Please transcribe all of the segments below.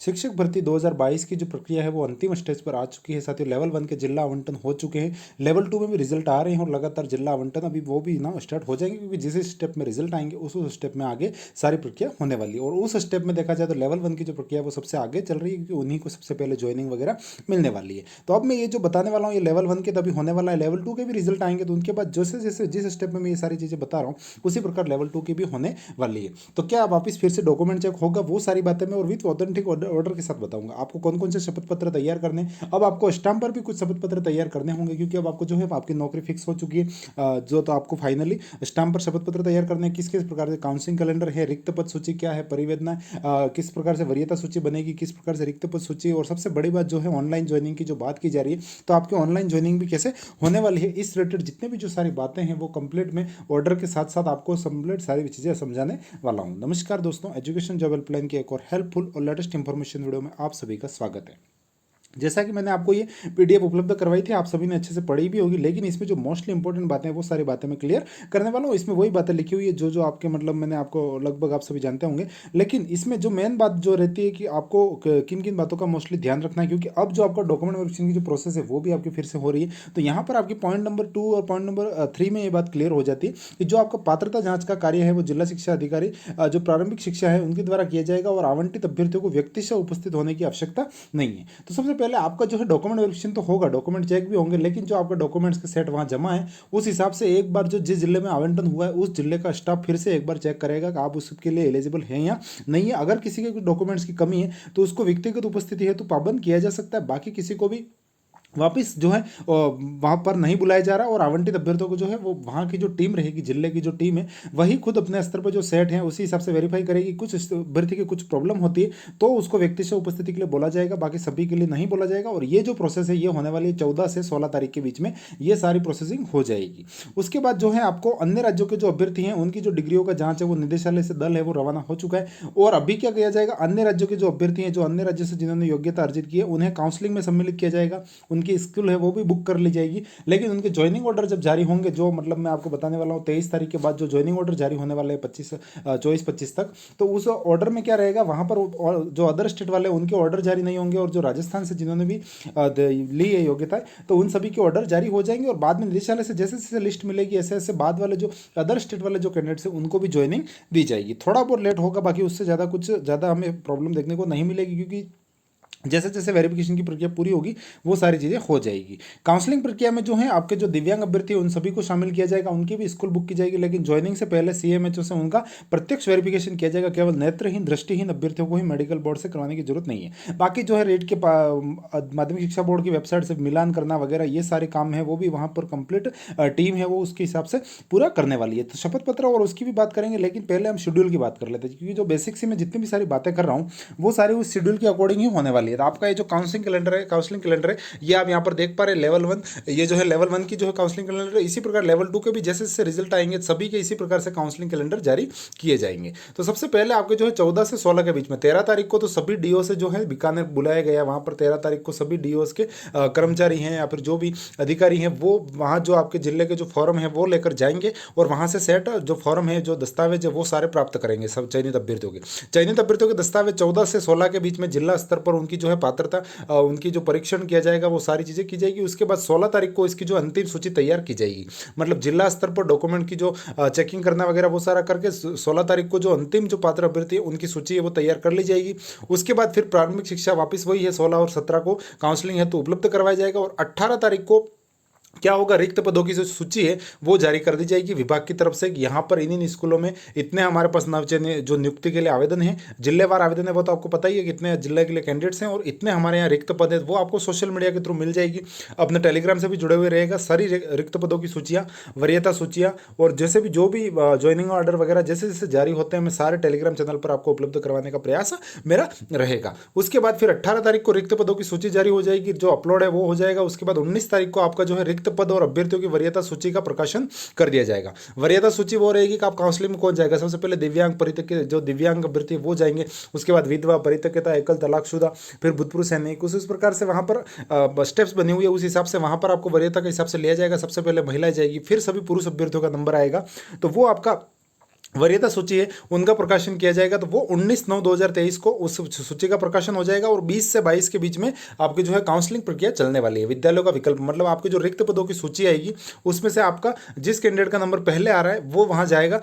शिक्षक भर्ती 2022 की जो प्रक्रिया है वो अंतिम स्टेज पर आ चुकी है। साथियों, लेवल 1 के जिला आवंटन हो चुके हैं। लेवल 2 में भी रिजल्ट आ रहे हैं और लगातार जिला आवंटन अभी वो भी ना स्टार्ट हो जाएंगे, क्योंकि जिस स्टेप में रिजल्ट आएंगे उस स्टेप में आगे सारी प्रक्रिया होने वाली है। और उस स्टेप में देखा जाए तो लेवल 1 की जो प्रक्रिया है वो सबसे आगे चल रही है, क्योंकि उन्हीं को सबसे पहले ज्वाइनिंग वगैरह मिलने वाली है। तो अब मैं ये जो बताने वाला हूँ ये लेवल 1 के तभी होने वाला है। लेवल 2 के भी रिजल्ट आएंगे तो उनके बाद जैसे जैसे जिस स्टेप में मैं ये सारी चीज़ें बता रहा हूँ उसी प्रकार लेवल 2 की भी होने वाली है। तो क्या वापस फिर से डॉक्यूमेंट चेक होगा, वो सारी बातें मैं और विथ ऑथेंटिक ऑर्डर के साथ बताऊंगा आपको कौन कौन से शपथ पत्र तैयार करने। अब आपको स्टाम्प पर भी कुछ शपथ पत्र तैयार करने होंगे, क्योंकि अब आपको जो है आपकी नौकरी फिक्स हो चुकी है। जो तो आपको फाइनली स्टाम्प पर शपथ पत्र तैयार करने किस किस प्रकार से काउंसलिंग कैलेंडर है, रिक्त पद सूची क्या है, परिवेदना किस प्रकार से वरीयता सूची बनेगी, किस प्रकार से रिक्त पद सूची, और सबसे बड़ी बात जो है ऑनलाइन ज्वाइनिंग की जो बात की जा रही है, तो आपकी ऑनलाइन ज्वाइनिंग भी कैसे होने वाली है, इस रिलेटेड जितने भी जो सारी बातें हैं वो कंप्लीट में ऑर्डर के साथ साथ आपको कंप्लीट सारी चीज़ें समझाने वाला हूँ। नमस्कार दोस्तों, एजुकेशन जॉब हेल्पलाइन की एक और हेल्पफुल और लेटेस्ट इंफॉर्मेशन वीडियो में आप सभी का स्वागत है। जैसा कि मैंने आपको ये पीडीएफ उपलब्ध करवाई थी, आप सभी ने अच्छे से पढ़ी भी होगी, लेकिन इसमें जो मोस्टली इंपॉर्टेंट बातें हैं वो सारी बातें मैं क्लियर करने वाला हूँ। इसमें वही बातें लिखी हुई है जो जो आपके मतलब मैंने आपको लगभग आप सभी जानते होंगे, लेकिन इसमें जो मेन बात जो रहती है कि आपको किन किन बातों का मोस्टली ध्यान रखना है, क्योंकि अब जो आपका डॉक्यूमेंट वेरिफिकेशन की जो प्रोसेस है वो भी आपकी फिर से हो रही है। तो यहाँ पर आपकी पॉइंट नंबर 2 और पॉइंट नंबर 3 में ये बात क्लियर हो जाती है कि जो आपका पात्रता जाँच का कार्य है वो जिला शिक्षा अधिकारी जो प्रारंभिक शिक्षा है उनके द्वारा किया जाएगा, और आवंटित अभ्यर्थियों को व्यक्ति से उपस्थित होने की आवश्यकता नहीं है। तो सबसे पहले आपका जो है डॉक्यूमेंट वेरिफिकेशन तो होगा, डॉक्यूमेंट चेक भी होंगे, लेकिन जो आपका डॉक्यूमेंट्स के सेट वहाँ जमा है उस हिसाब से एक बार जो जिस जिले में आवंटन हुआ है उस जिले का स्टाफ फिर से एक बार चेक करेगा कि आप उसके लिए एलिजिबल हैं या नहीं है। अगर किसी के डॉक्यूमेंट्स की कमी है तो उसको व्यक्तिगत उपस्थिति है तो पाबंद किया जा सकता है, बाकी किसी को भी वापिस जो है वहाँ पर नहीं बुलाया जा रहा, और आवंटित अभ्यर्थियों को जो है वो वहाँ की जो टीम रहेगी, जिले की जो टीम है वही खुद अपने स्तर पर जो सेट है उसी हिसाब से वेरीफाई करेगी। कुछ अभ्यर्थी की कुछ प्रॉब्लम होती है तो उसको व्यक्ति से उपस्थिति के लिए बोला जाएगा, बाकी सभी के लिए नहीं बोला जाएगा। और ये जो प्रोसेस है ये होने वाली है 14 से 16 तारीख के बीच में ये सारी प्रोसेसिंग हो जाएगी। उसके बाद जो है आपको अन्य राज्यों के जो अभ्यर्थी हैं उनकी जो डिग्रियों का जाँच है वो निदेशालय से दल है वो रवाना हो चुका है। और अभी क्या किया जाएगा, अन्य राज्यों के जो अभ्यर्थी हैं जो अन्य राज्यों से जिन्होंने योग्यता अर्जित की है उन्हें काउंसलिंग में सम्मिलित किया जाएगा, उनकी स्किल है वो भी बुक कर ली जाएगी। लेकिन उनके ज्वाइनिंग ऑर्डर जब जारी होंगे, जो मतलब मैं आपको बताने वाला हूँ 23 तारीख के बाद जो ज्वाइनिंग ऑर्डर जारी होने वाले हैं 24-25 तक, तो उस ऑर्डर में क्या रहेगा, वहाँ पर जो अदर स्टेट वाले उनके ऑर्डर जारी नहीं होंगे, और जो राजस्थान से जिन्होंने भी ली है योग्यता तो उन सभी के ऑर्डर जारी हो जाएंगे। और बाद में निदेशालय से जैसे जैसे लिस्ट मिलेगी ऐसे ऐसे बाद वाले जो अदर स्टेट वाले जो कैंडिडेट्स हैं उनको भी ज्वाइनिंग दी जाएगी। थोड़ा बहुत लेट होगा, बाकी उससे ज़्यादा कुछ ज़्यादा हमें प्रॉब्लम देखने को नहीं मिलेगी, क्योंकि जैसे जैसे वेरिफिकेशन की प्रक्रिया पूरी होगी वो सारी चीज़ें हो जाएगी। काउंसलिंग प्रक्रिया में जो है आपके जो दिव्यांग अभ्यर्थी हैं उन सभी को शामिल किया जाएगा, उनकी भी स्कूल बुक की जाएगी, लेकिन ज्वाइनिंग से पहले सीएमएचओ से उनका प्रत्यक्ष वेरिफिकेशन किया जाएगा। केवल नेत्रहीन दृष्टिहीन अभ्यर्थियों को ही मेडिकल बोर्ड से करवाने की जरूरत नहीं है। बाकी जो है रेट के माध्यमिक शिक्षा बोर्ड की वेबसाइट से मिलान करना वगैरह ये सारे काम है वो भी वहाँ पर कंप्लीट टीम है वो उसके हिसाब से पूरा करने वाली है। तो शपथ पत्र और उसकी भी बात करेंगे, लेकिन पहले हम शेड्यूल की बात कर लेते हैं, क्योंकि जो बेसिक से मैं जितनी भी सारी बातें कर रहा हूँ वो सारी उस शेड्यूल के अकॉर्डिंग ही होने वाली है। तो आपका ये जो काउंसलिंग कैलेंडर है ये आप यहाँ पर देख पा रहे हैं लेवल 1, ये जो है लेवल 1 की जो है काउंसलिंग कैलेंडर है। इसी प्रकार लेवल 2 के भी जैसे जैसे रिजल्ट आएंगे सभी के इसी प्रकार से काउंसलिंग कैलेंडर जारी किए जाएंगे। तो सबसे पहले आपके जो है 14 से 16 के बीच में 13 तारीख को तो सभी डीओ से जो है बीकानेर बुलाया गया, वहाँ पर 13 तारीख को सभी डीओ के कर्मचारी हैं या फिर जो भी अधिकारी हैं वो वहाँ जो आपके जिले के जो फॉर्म है वो लेकर जाएंगे, और वहाँ से सेट जो फॉर्म है जो दस्तावेज है वो सारे प्राप्त करेंगे सब चयनित अभ्यर्थियों के दस्तावेज 14 से 16 के बीच में जिला स्तर पर उनकी जो है पात्रता उनकी जो परीक्षण किया जाएगा वो सारी चीज़ें की जाएगी। उसके बाद 16 तारीख को इसकी जो अंतिम सूची तैयार की जाएगी, मतलब जिला स्तर पर डॉक्यूमेंट की जो चेकिंग करना वगैरह वो सारा करके 16 तारीख को जो अंतिम जो पात्र अभ्यर्थी है उनकी सूची है वो तैयार कर ली जाएगी। उसके बाद फिर प्रारंभिक शिक्षा वापस वही है 16 और 17 को काउंसलिंग है तो उपलब्ध करवाया जाएगा, और 18 तारीख को क्या होगा, रिक्त पदों की जो सूची है वो जारी कर दी जाएगी विभाग की तरफ से। यहाँ पर इन स्कूलों में इतने हमारे पास नवचयनित जो नियुक्ति के लिए आवेदन है, जिलेवार आवेदन है वो तो आपको पता ही है कितने जिले के लिए कैंडिडेट्स हैं, और इतने हमारे यहाँ रिक्त पद है वो आपको सोशल मीडिया के थ्रू मिल जाएगी। अपने टेलीग्राम से भी जुड़े हुए रहेगा सारी रिक्त पदों की सूचियाँ, वरीयता सूचियाँ, और जैसे भी जो भी ज्वाइनिंग ऑर्डर वगैरह जैसे जैसे जारी होते हैं मैं सारे टेलीग्राम चैनल पर आपको उपलब्ध करवाने का प्रयास मेरा रहेगा। उसके बाद फिर 18 तारीख को रिक्त पदों की सूची जारी हो जाएगी, जो अपलोड है वो हो जाएगा। उसके बाद 19 तारीख को आपका जो है रिक्त पद और अभ्यर्थियों की वरीयता सूची का प्रकाशन कर दिया जाएगा। वरीयता सूची वो रहेगी कि आप काउंसलिंग में कौन जाएगा। सबसे पहले दिव्यांग परित्यक्य जो दिव्यांग अभ्यर्थी वो जाएंगे, उसके बाद विधवा, परित्यक्ता, एकल, तलाकशुदा, फिर भूतपूर्व सैनिक, उस प्रकार से वहाँ पर स्टेप्स बने हुए हैं, उस हिसाब से वहाँ पर आपको वरीयता के हिसाब से लिया जाएगा। सबसे पहले महिलाएं जाएगी, फिर सभी पुरुष अभ्यर्थियों का नंबर आएगा, तो वो आपका वरीयता सूची है उनका प्रकाशन किया जाएगा, तो वो 19/9/2023 को उस सूची का प्रकाशन हो जाएगा और 20 से 22 के बीच में आपकी जो है काउंसलिंग प्रक्रिया चलने वाली है। विद्यालयों का विकल्प मतलब आपके जो रिक्त पदों की सूची आएगी उसमें से आपका जिस कैंडिडेट का नंबर पहले आ रहा है वो वहाँ जाएगा,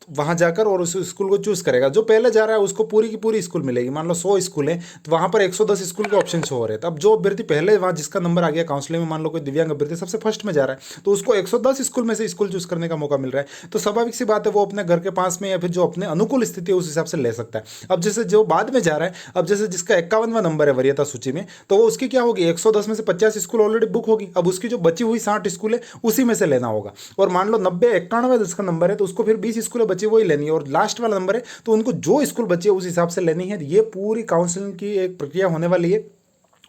वहाँ जाकर और उस स्कूल को चूज करेगा। जो पहले जा रहा है उसको पूरी की पूरी स्कूल मिलेगी। मान लो 100 स्कूल है तो वहाँ पर 110 स्कूल के ऑप्शन शो हो रहे हैं। तो अब जो अभ्यर्थी पहले वहाँ जिसका नंबर आ गया काउंसलिंग में, मान लो कोई दिव्यांग अभ्यर्थी सबसे फर्स्ट में जा रहा है तो उसको 110 स्कूल में से स्कूल चूज करने का मौका मिल रहा है। तो स्वाभाविक सी बात है वो अपने घर के पास में या फिर जो अपने अनुकूल स्थिति है उस हिसाब से ले सकता है। अब जैसे जो बाद में जा रहा है, अब जैसे जिसका 51वां नंबर है वरीयता सूची में, तो वो उसकी क्या होगी, 110 में से 50 स्कूल ऑलरेडी बुक होगी। अब उसकी जो बची हुई 60 स्कूल है उसी में से लेना होगा। और मान लो 90-91 जिसका नंबर है तो उसको फिर 20 स्कूल बची वही लेनी है, और लास्ट वाला नंबर है तो उनको जो स्कूल बचे उस हिसाब से लेनी है। ये पूरी काउंसलिंग की एक प्रक्रिया होने वाली है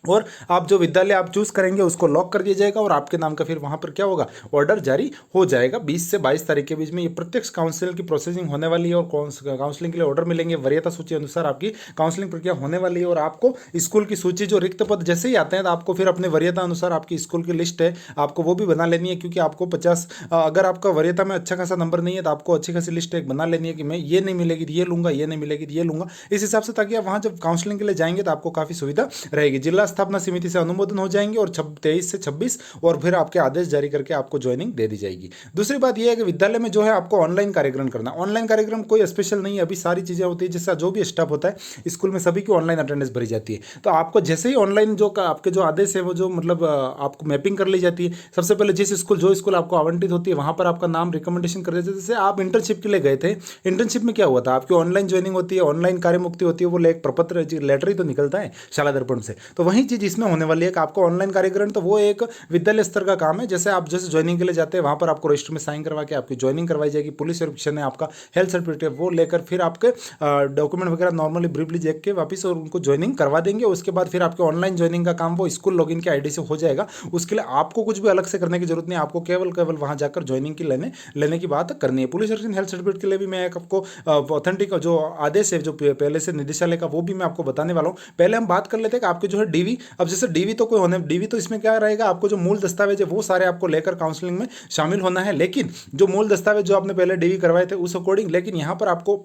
और आप जो विद्यालय आप चूज करेंगे उसको लॉक कर दिया जाएगा और आपके नाम का फिर वहां पर क्या होगा, ऑर्डर जारी हो जाएगा। 20 से 22 तारीख के बीच में ये प्रत्यक्ष काउंसिल की प्रोसेसिंग होने वाली है और काउंसलिंग के लिए ऑर्डर मिलेंगे। वरीयता सूची अनुसार आपकी काउंसलिंग प्रक्रिया होने वाली है और आपको स्कूल की सूची जो रिक्त पद जैसे ही आते हैं तो आपको फिर अपने वरीयता अनुसार आपकी स्कूल की लिस्ट है आपको वो भी बना लेनी है, क्योंकि आपको 50 अगर आपका वरीयता में अच्छा खासा नंबर नहीं है तो आपको अच्छी खासी लिस्ट एक बना लेनी है कि मैं ये नहीं मिलेगी तो ये लूंगा, ये नहीं मिलेगी तो ये लूंगा, इस हिसाब से, ताकि आप वहाँ जब काउंसलिंग के लिए जाएंगे तो आपको काफी सुविधा रहेगी। जिला स्थापना समिति से अनुमोदन हो जाएंगे और 23 से 26 और फिर आपके आदेश जारी करके आपको ज्वाइनिंग दे दी जाएगी। दूसरी बात यह है कि विद्यालय में जो है आपको ऑनलाइन कार्यक्रम करना। ऑनलाइन कार्यक्रम कोई स्पेशल नहीं है, अभी सारी चीजें होती है जैसा जो भी स्टाफ होता है स्कूल में सभी की ऑनलाइन अटेंडेंस भरी जाती है। तो आपको जैसे ही ऑनलाइन जो आपके जो आदेश है वो जो मतलब आपको मैपिंग कर ली जाती है। सबसे पहले जिस स्कूल जो स्कूल आपको आवंटित होती है वहां पर आपका नाम रिकमेंडेशन कर देते हैं। जैसे आप इंटर्नशिप के लिए गए थे, इंटर्नशिप में क्या हुआ था, आपकी ऑनलाइन ज्वाइनिंग होती है, ऑनलाइन कार्य मुक्ति होती है, वो एक प्रपत्र लेटर ही तो निकलता है शाला दर्पण से। तो वही चीज इसमें होने वाली है कि आपको ऑनलाइन कार्यक्रम, तो वो एक विद्यालय स्तर का काम है। जैसे आप जैसे ज्वाइनिंग के लिए जाते हैं वहां पर आपको रजिस्टर में साइन करवा के आपकी ज्वाइनिंग करवाई जाएगी। पुलिस वेरिफिकेशन है आपका, हेल्थ सर्टिफिकेट वो लेकर फिर आपके डॉक्यूमेंट वगैरह नॉर्मली ब्रीफली देख के वापस और उनको ज्वाइनिंग करवा देंगे। उसके बाद फिर आपके ऑनलाइन ज्वाइनिंग का काम वो स्कूल लॉगिन के आईडी से हो जाएगा। उसके लिए आपको कुछ भी अलग से करने की जरूरत नहीं, आपको केवल केवल वहां जाकर ज्वाइनिंग की लेने की बात करनी है। पुलिस वेरिफिकेशन हेल्थ सर्टिफिकेट के लिए भी मैं एक आपको ऑथेंटिक जो आदेश है जो पहले से निदेशालय का वो भी मैं आपको बताने वाला हूँ। पहले हम बात कर लेते हैं कि आपके जो है डीवी, अब जैसे डीवी तो कोई होने, डीवी तो इसमें क्या रहेगा, आपको जो मूल दस्तावेज है वो सारे आपको लेकर काउंसलिंग में शामिल होना है। लेकिन जो मूल दस्तावेज जो आपने पहले डीवी करवाए थे उस अकॉर्डिंग, लेकिन यहां पर आपको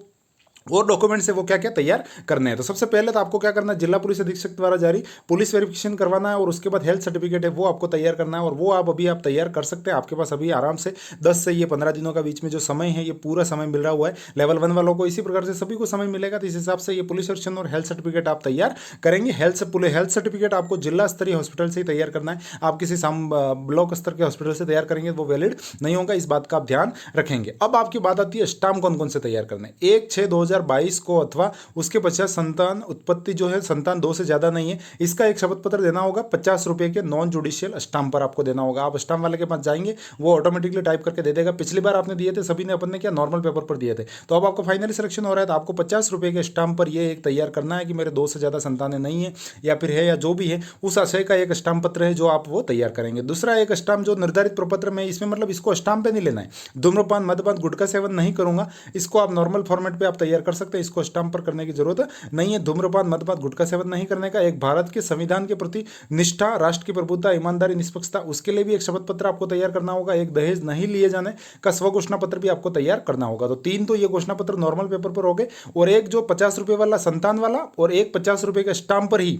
और डॉक्यूमेंट्स है वो क्या क्या तैयार करने हैं। तो सबसे पहले तो आपको क्या करना है, जिला पुलिस अधीक्षक द्वारा जारी पुलिस वेरिफिकेशन करवाना है और उसके बाद हेल्थ सर्टिफिकेट है वो आपको तैयार करना है। और वो आप अभी आप तैयार कर सकते हैं, आपके पास अभी आराम से 10 से ये 15 दिनों का बीच में जो समय है ये पूरा समय मिल रहा हुआ है। लेवल 1 वालों को इसी प्रकार से सभी को समय मिलेगा। तो इस हिसाब से ये पुलिस वेरिफिकेशन और हेल्थ सर्टिफिकेट आप तैयार करेंगे। हेल्थ सर्टिफिकेट आपको जिला स्तरीय हॉस्पिटल से ही तैयार करना है, आप किसी ब्लॉक स्तर के हॉस्पिटल से तैयार करेंगे वो वैलिड नहीं होगा, इस बात का आप ध्यान रखेंगे। अब आपकी बात आती है स्टाम्प कौन कौन से तैयार करने। 1/6/2022 को अथवा उसके पश्चात संतान उत्पत्ति जो है संतान 2 से ज्यादा नहीं है, इसका एक शपथ पत्र देना होगा 50 रुपए के नॉन जुडिशियल स्टाम्प पर आपको देना होगा। आप स्टाम्प वाले के पास जाएंगे वो ऑटोमेटिकली टाइप करके दे देगा। पिछली बार आपने दिए थे सभी ने, अपन ने क्या नॉर्मल पेपर पर दिए थे। तो अब आपको फाइनली सिलेक्शन हो रहा है तो आपको 50 रुपए के स्टाम्प पर ये एक तैयार करना है कि मेरे 2 से ज्यादा संतानें नहीं है या फिर है या जो भी है उस आशय का एक स्टाम्प पत्र है जो आप वो तैयार करेंगे। दूसरा एक स्टाम्प जो निर्धारित प्रपत्र में, इसमें मतलब इसको स्टाम्प पे नहीं लेना है, धूम्रपान मद्यपान गुटखा सेवन नहीं करूंगा, इसको आप नॉर्मल फॉर्मेट पे आप तैयार कर सकते हैं, इसको स्टाम्प पर करने की जरूरत नहीं है। धूम्रपान मद्यपान गुटखा सेवन नहीं करने का, एक भारत के संविधान के प्रति निष्ठा, राष्ट्र की प्रभुता, ईमानदारी, निष्पक्षता, उसके लिए भी एक शपथ पत्र आपको तैयार करना होगा। एक दहेज नहीं लिए जाने का स्व घोषणा पत्र भी आपको तैयार करना होगा। तो 3 तो ये घोषणा पत्र नॉर्मल पेपर पर हो गए, और एक जो 50 रुपए वाला संतान वाला और एक 50 रुपए के स्टाम्प पर ही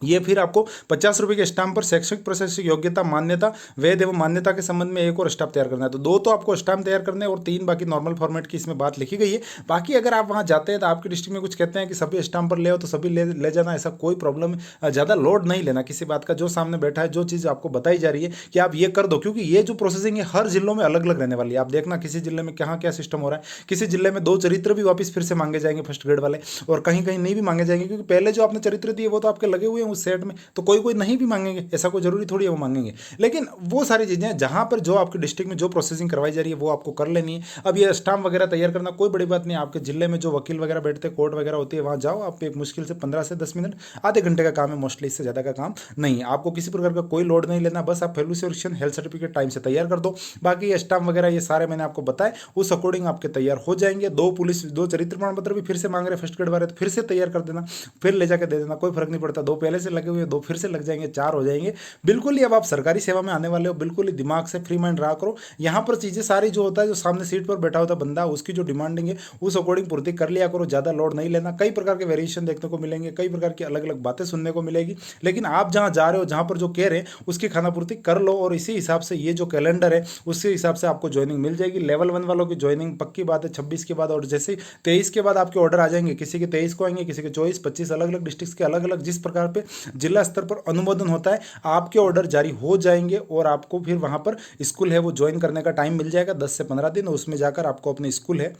ये फिर आपको 50 रुपए के स्टाम्प पर शैक्षिक प्रशासनिक योग्यता मान्यता वैध एवं मान्यता के संबंध में एक और स्टाम्प तैयार करना है। तो 2 तो आपको स्टाम्प तैयार करने हैं और 3 बाकी नॉर्मल फॉर्मेट की इसमें बात लिखी गई है। बाकी अगर आप वहां जाते हैं तो आपके डिस्ट्रिक्ट में कुछ कहते हैं कि सभी स्टाम्प पर ले हो तो सभी ले जाना, ऐसा कोई प्रॉब्लम, ज़्यादा लोड नहीं लेना किसी बात का। जो सामने बैठा है जो चीज़ आपको बताई जा रही है कि आप ये कर दो, क्योंकि ये जो प्रोसेसिंग है हर जिलों में अलग अलग रहने वाली है। आप देखना किसी जिले में कहाँ क्या सिस्टम हो रहा है, किसी जिले में 2 चरित्र भी वापस फिर से मांगे जाएंगे फर्स्ट ग्रेड वाले, और कहीं कहीं नहीं भी मांगे जाएंगे, क्योंकि पहले जो आपने चरित्र दिए वो तो आपके लगे हुए हैं उस सेट में, तो कोई कोई नहीं भी मांगेंगे, ऐसा कोई जरूरी थोड़ी है वो मांगेंगे। लेकिन वो सारी चीजें जहां पर जो आपके डिस्ट्रिक्ट में जो प्रोसेसिंग करवाई जा रही है वो आपको कर लेनी है। अब ये स्टाम्प वगैरह तैयार करना कोई बड़ी बात नहीं, आपके जिले में जो वकील वगैरह बैठते हैं, कोर्ट वगैरह होती है, वहां जाओ, आप एक मुश्किल से 15 से 10 मिनट आधे घंटे का काम है, मोस्टली इससे ज्यादा का काम नहीं है। आपको किसी प्रकार का कोई लोड नहीं लेना, बस आप फेलुसिएशन हेल्थ सर्टिफिकेट टाइम से तैयार कर दो। बाकी ये स्टाम्प वगैरह ये सारे मैंने आपको बताए, उस अकॉर्डिंग आपके तैयार हो जाएंगे। 2 चरित्र प्रमाण पत्र भी फिर से मांग रहे फर्स्ट ग्रेड वाले, तो फिर से तैयार कर देना, फिर ले जाकर दे देना, कोई फर्क नहीं पड़ता। 2 पहले पहले से लगे हुए, 2 फिर से लग जाएंगे, 4 हो जाएंगे। बिल्कुल ही अब आप सरकारी सेवा में आने वाले हो, बिल्कुल ही दिमाग से फ्री माइंड रहा करो। यहाँ पर चीज़ें सारी जो होता है, जो सामने सीट पर बैठा होता बंदा, उसकी जो डिमांडिंग है उस अकॉर्डिंग पूर्ति कर लिया करो, ज़्यादा लोड नहीं लेना। कई प्रकार के वेरिएशन देखने को मिलेंगे, कई प्रकार की अलग अलग बातें सुनने को मिलेगी, लेकिन आप जहाँ जा रहे हो, जहाँ पर जो कह रहे हैं उसकी खानापूर्ति कर लो, और इसी हिसाब से ये जो कैलेंडर है उसके हिसाब से आपको ज्वाइनिंग मिल जाएगी। लेवल 1 वालों की ज्वाइनिंग पक्की बात है 26 के बाद, और जैसे 23 के बाद आपके ऑर्डर आ जाएंगे, किसी के 23 को आएंगे, किसी के 24, 25, अलग अलग डिस्ट्रिक्ट के अलग अलग जिस प्रकार पे जिला स्तर पर अनुमोदन होता है, आपके ऑर्डर जारी हो जाएंगे, और आपको फिर वहां पर स्कूल है वो ज्वाइन करने का टाइम मिल जाएगा 10 से 15 दिन, उसमें जाकर आपको अपने स्कूल है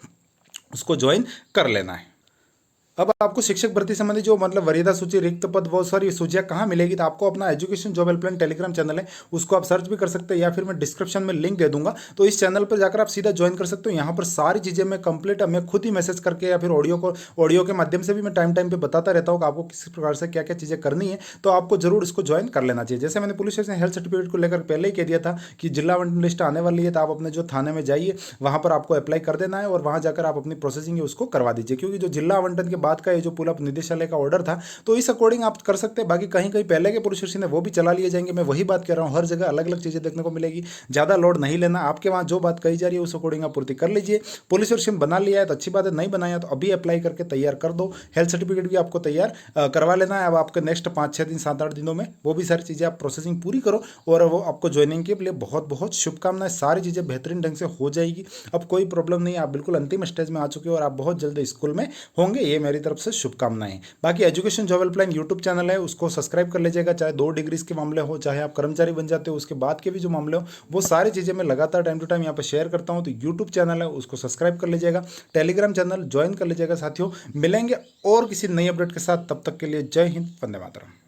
उसको ज्वाइन कर लेना है। अब आपको शिक्षक भर्ती संबंधी जो मतलब वरीयता सूची, रिक्त पद, बहुत सारी सूचियाँ कहाँ मिलेगी, तो आपको अपना education job helpline Telegram channel है, उसको आप सर्च भी कर सकते हैं, या फिर मैं डिस्क्रिप्शन में लिंक दे दूंगा, तो इस चैनल पर जाकर आप सीधा ज्वाइन कर सकते हो। यहाँ पर सारी चीज़ें मैं कंप्लीट मैं खुद ही मैसेज करके या फिर ऑडियो के माध्यम से भी मैं टाइम टाइम पे बताता रहता हूँ कि आपको किस प्रकार से क्या क्या चीज़ें करनी है, तो आपको जरूर इसको ज्वाइन कर लेना चाहिए। जैसे मैंने पुलिस स्टेशन हेल्थ सर्टिफिकेट को लेकर पहले ही कह दिया था कि जिला आवंटन लिस्ट आने वाली है, तो आप अपने जो थाने में जाइए, वहाँ पर आपको अप्लाई कर देना है, और वहाँ जाकर आप अपनी प्रोसेसिंग है उसको करवा दीजिए, क्योंकि जो जिला आवंटन के बाद का ये जो पूरा निदेशालय का ऑर्डर था, तो इस अकॉर्डिंग आप कर सकते हैं। बाकी कहीं कहीं पहले के पुलिस स्टेशन है वो भी चला लिए जाएंगे। मैं वही बात कर रहा हूँ, हर जगह अलग अलग चीज़ें देखने को मिलेगी, ज़्यादा लोड नहीं लेना। आपके वहाँ जो बात कही जा रही है उस अकॉर्डिंग आप पूर्ति कर लीजिए। पुलिस स्टेशन बना लिया है तो अच्छी बात है, नहीं बनाया तो अभी अप्लाई करके तैयार कर दो। हेल्थ सर्टिफिकेट भी आपको तैयार करवा लेना है। अब आपके नेक्स्ट 5-6 दिन 7-8 दिनों में वो भी सारी चीज़ें आप प्रोसेसिंग पूरी करो, और वो आपको ज्वाइनिंग के लिए बहुत बहुत शुभकामनाएं। सारी चीज़ें बेहतरीन ढंग से हो जाएगी, अब कोई प्रॉब्लम नहीं, आप बिल्कुल अंतिम स्टेज में आ चुके हो और आप बहुत जल्द स्कूल में होंगे, ये मेरी तरफ से शुभकामनाएं। बाकी education job helpline YouTube channel है, उसको सब्सक्राइब कर लीजिएगा, चाहे 2 डिग्रीज के मामले हो, चाहे आप कर्मचारी बन जाते हो उसके बाद के भी जो मामले हो, वो सारी चीज़ें मैं लगातार टाइम टू टाइम यहाँ पर शेयर करता हूँ। तो यूट्यूब चैनल है उसको सब्सक्राइब कर लीजिएगा, टेलीग्राम चैनल ज्वाइन कर लीजिएगा साथियों। मिलेंगे और किसी नई अपडेट के साथ, तब तक के लिए जय हिंद, वंदे मातरम।